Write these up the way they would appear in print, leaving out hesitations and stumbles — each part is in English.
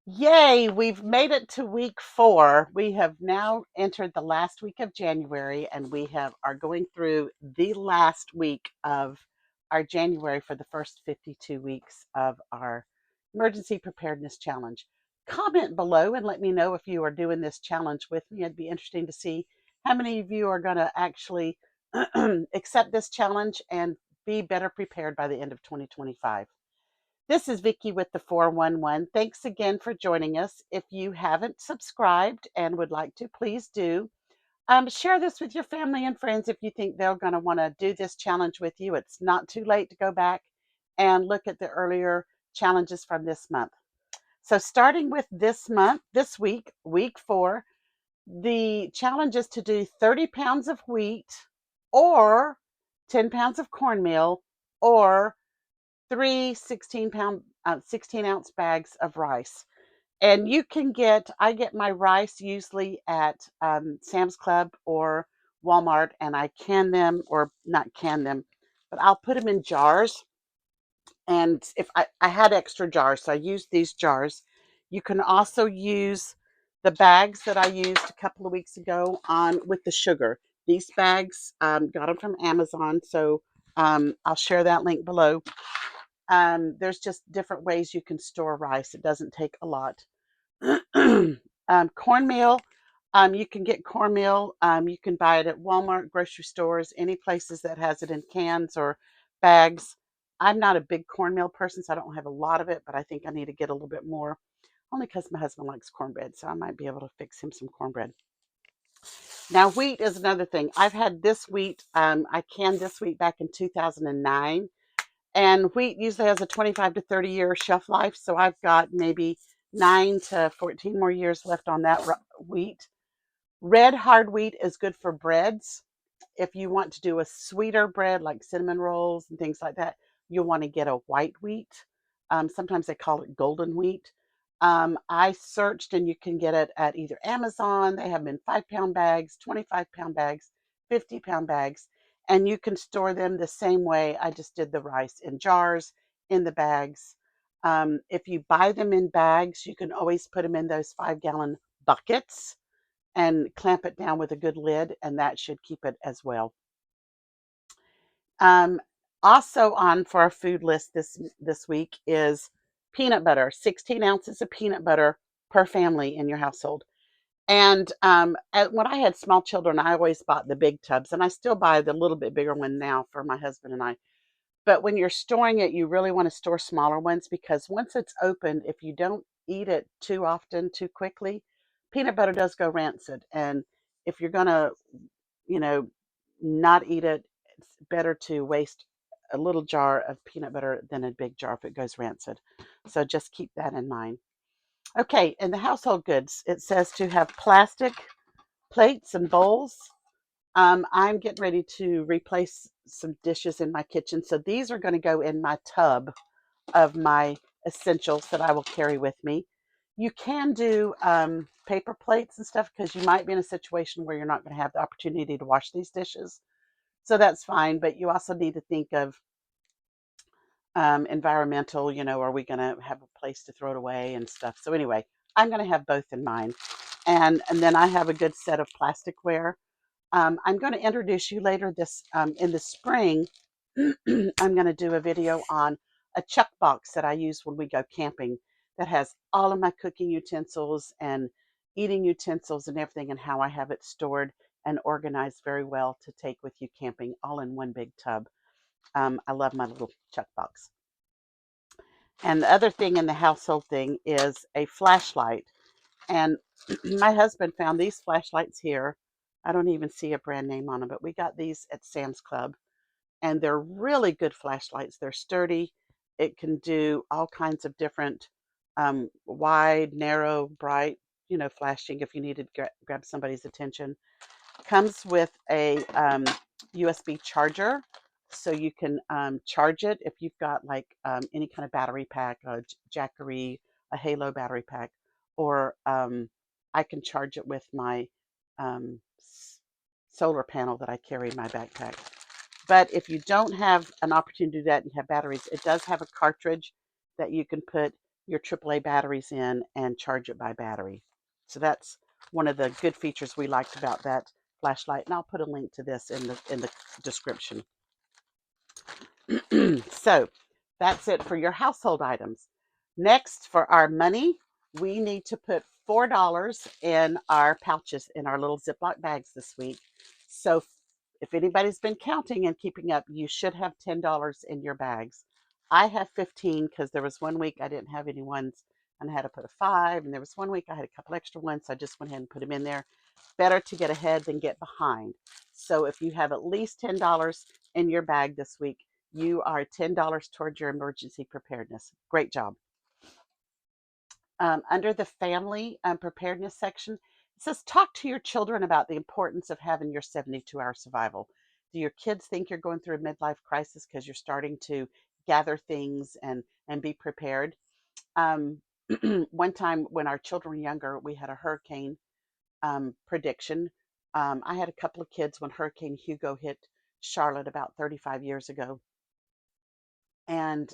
Yay, we've made it to week 4. We have now entered the last week of January and are going through the last week of our January for the first 52 weeks of our emergency preparedness challenge. Comment below and let me know if you are doing this challenge with me. It'd be interesting to see how many of you are going to actually accept this challenge and be better prepared by the end of 2025. This is Vicki with the 411. Thanks again for joining us. If you haven't subscribed and would like to, please do. Share this with your family and friends if you think they're going to want to do this challenge with you. It's not too late to go back and look at the earlier challenges from this month. So, starting with this week, week 4, the challenge is to do 30 pounds of wheat or 10 pounds of cornmeal or three 16 ounce bags of rice. And I get my rice usually at Sam's Club or Walmart, and I can them, or not can them, but I'll put them in jars. And if I had extra jars, so I used these jars. You can also use the bags that I used a couple of weeks ago on with the sugar. These bags, got them from Amazon, so I'll share that link below. There's just different ways you can store rice. It doesn't take a lot. Cornmeal, you can get cornmeal. You can buy it at Walmart, grocery stores, any places that has it in cans or bags. I'm not a big cornmeal person, so I don't have a lot of it, but I think I need to get a little bit more, only because my husband likes cornbread, so I might be able to fix him some cornbread. Now, wheat is another thing. I've had this wheat, I canned this wheat back in 2009. And wheat usually has a 25 to 30 year shelf life. So I've got maybe 9 to 14 more years left on that wheat. Red hard wheat is good for breads. If you want to do a sweeter bread like cinnamon rolls and things like that, you'll want to get a white wheat. Sometimes they call it golden wheat. I searched and you can get it at either Amazon. They have them in 5-pound bags, 25-pound bags, 50-pound bags, and you can store them the same way I just did the rice, in jars, in the bags. If you buy them in bags, you can always put them in those 5-gallon buckets and clamp it down with a good lid, and that should keep it as well. Um, Also on for our food list this week is peanut butter. 16 ounces of peanut butter per family in your household. And when I had small children, I always bought the big tubs, and I still buy the little bit bigger one now for my husband and I. But when you're storing it, you really want to store smaller ones, because once it's opened, if you don't eat it too often, too quickly, peanut butter does go rancid. And if you're going to, you know, not eat it, it's better to waste a little jar of peanut butter than a big jar if it goes rancid. So just keep that in mind. Okay, in the household goods, it says to have plastic plates and bowls. I'm getting ready to replace some dishes in my kitchen. So these are going to go in my tub of my essentials that I will carry with me. You can do paper plates and stuff, because you might be in a situation where you're not going to have the opportunity to wash these dishes. So that's fine. But you also need to think of environmental, are we going to have a place to throw it away and stuff. So anyway, I'm going to have both in mind. And then I have a good set of plasticware. I'm going to introduce you later in the spring. I'm going to do a video on a chuck box that I use when we go camping, that has all of my cooking utensils and eating utensils and everything, and how I have it stored and organized very well to take with you camping, all in one big tub. I love my little chuck box. And the other thing in the household thing is a flashlight. And my husband found these flashlights here. I don't even see a brand name on them, but we got these at Sam's Club. And they're really good flashlights. They're sturdy. It can do all kinds of different wide, narrow, bright, flashing if you need to grab somebody's attention. Comes with a USB charger, so you can charge it if you've got like any kind of battery pack, a Jackery, a Halo battery pack, or I can charge it with my um, solar panel that I carry in my backpack. But if you don't have an opportunity to do that and you have batteries, it does have a cartridge that you can put your AAA batteries in and charge it by battery. So that's one of the good features we liked about that flashlight, and I'll put a link to this in the description. So that's it for your household items. Next, for our money, we need to put $4 in our pouches, in our little Ziploc bags this week. So if anybody's been counting and keeping up, you should have $10 in your bags. I have 15 because there was one week I didn't have any ones and I had to put a 5, and there was one week I had a couple extra ones, so I just went ahead and put them in there. Better to get ahead than get behind. So if you have at least $10 in your bag this week, you are $10 towards your emergency preparedness. Great job. Under the family preparedness section, it says talk to your children about the importance of having your 72-hour survival. Do your kids think you're going through a midlife crisis because you're starting to gather things and be prepared? Um, one time when our children were younger, we had a hurricane prediction. I had a couple of kids when Hurricane Hugo hit Charlotte about 35 years ago, and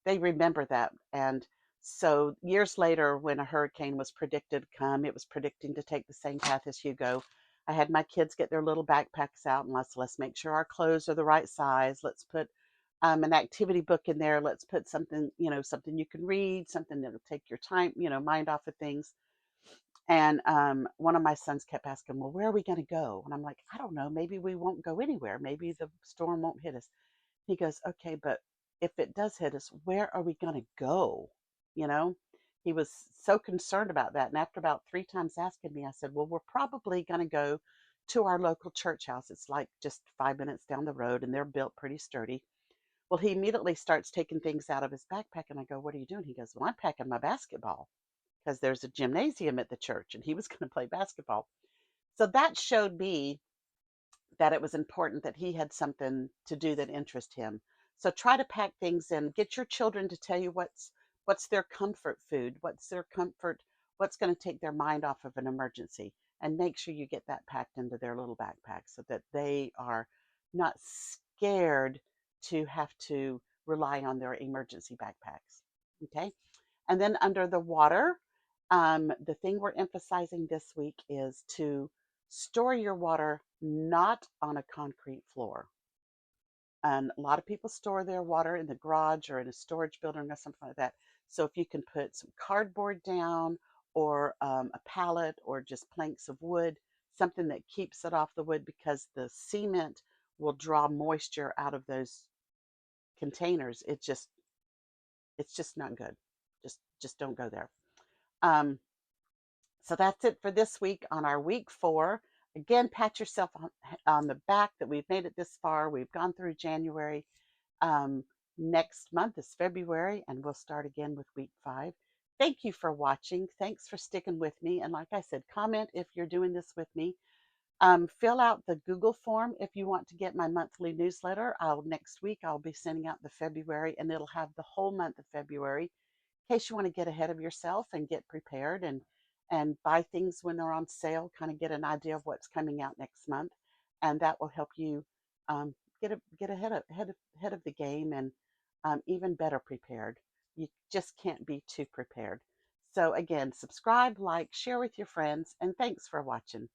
they remember that. And so years later, when a hurricane was predicted to come, it was predicting to take the same path as Hugo. I had my kids get their little backpacks out, and let's make sure our clothes are the right size. Let's put an activity book in there. Let's put something, something you can read, something that'll take your time, mind off of things. And one of my sons kept asking, well, where are we going to go? And I'm like, I don't know. Maybe we won't go anywhere. Maybe the storm won't hit us. He goes, okay, but if it does hit us, where are we going to go? You know, he was so concerned about that. And after about 3 times asking me, I said, well, we're probably going to go to our local church house. It's like just 5 minutes down the road, and they're built pretty sturdy. Well, he immediately starts taking things out of his backpack. And I go, what are you doing? He goes, well, I'm packing my basketball because there's a gymnasium at the church and he was going to play basketball. So that showed me that it was important that he had something to do that interests him. So try to pack things in. Get your children to tell you what's their comfort food, what's their comfort, what's going to take their mind off of an emergency, and make sure you get that packed into their little backpack so that they are not scared to have to rely on their emergency backpacks. Okay. And then under the water, the thing we're emphasizing this week is to store your water not on a concrete floor. And a lot of people store their water in the garage or in a storage building or something like that. So if you can put some cardboard down, or a pallet, or just planks of wood, something that keeps it off the wood, because the cement will draw moisture out of those containers. It's just not good. Just don't go there. Um, So that's it for this week on our week 4. Again, pat yourself on the back that we've made it this far. We've gone through January. Um, Next month is February, and we'll start again with week 5. Thank you for watching. Thanks for sticking with me. And like I said, comment if you're doing this with me. Fill out the Google form if you want to get my monthly newsletter. Next week I'll be sending out the February, and it'll have the whole month of February, in case you want to get ahead of yourself and get prepared and buy things when they're on sale, kind of get an idea of what's coming out next month, and that will help you get ahead of the game, and even better prepared. You just can't be too prepared. So again, subscribe, like, share with your friends, and thanks for watching.